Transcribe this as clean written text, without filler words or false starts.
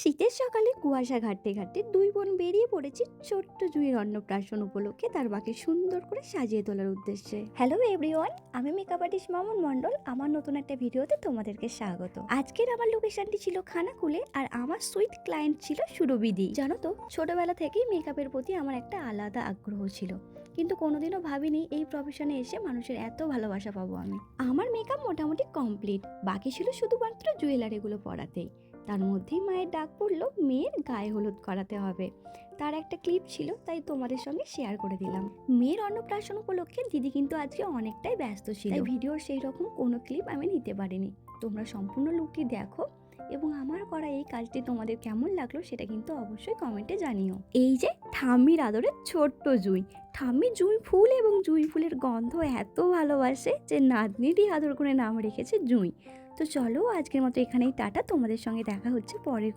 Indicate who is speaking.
Speaker 1: শীতের সকালে কুয়াশা ঘাটতে ঘাটতে দুই বোন বেরিয়ে পড়েছি ছোট্ট জুঁইয়ের অন্নপ্রাশন উপলক্ষে তার মাকে সুন্দর করে সাজিয়ে তোলার উদ্দেশ্যে। হ্যালো এভরিওয়ান, আমি মেকআপ আর্টিস্ট মামুন মণ্ডল। আমার নতুন একটা ভিডিওতে তোমাদেরকে স্বাগত। আজকের আমার লোকেশনটি ছিল খানাকুলে আর আমার সুইট ক্লায়েন্ট ছিল সুরবিদি। জানো তো, ছোটবেলা থেকেই মেকআপের প্রতি আমার একটা আলাদা আগ্রহ ছিল, কিন্তু কোনোদিনও ভাবিনি এই প্রফেশনে এসে মানুষের এত ভালোবাসা পাবো আমি। আমার মেকআপ মোটামুটি কমপ্লিট, বাকি ছিল শুধুমাত্র জুয়েলারিগুলো পরাতেই। তার মধ্যেই মায়ের ডাক পড়লো মেয়ের গায়ে হলুদ করাতে হবে। তার একটা ক্লিপ ছিল, তাই তোমাদের সঙ্গে শেয়ার করে দিলাম। মেয়ের অন্নপ্রাশন উপলক্ষে দিদি কিন্তু আজকে অনেকটাই ব্যস্ত ছিল, তাই ভিডিওর সেই রকম কোনো ক্লিপ আমি নিতে পারিনি। তোমরা সম্পূর্ণ লুকটি দেখো এবং আমার করা এই কাজটি তোমাদের কেমন লাগলো সেটা কিন্তু অবশ্যই কমেন্টে জানিও। এই যে ঠাম্মির আদরের ছোট্ট জুঁই, ঠাম্মি জুঁই ফুল এবং জুঁই ফুলের গন্ধ এত ভালোবাসে যে নাতনিরই আদর করে নাম রেখেছে জুঁই। তো চলো আজকের মতো এখানেই টাটা, তোমাদের সঙ্গে দেখা হচ্ছে পরের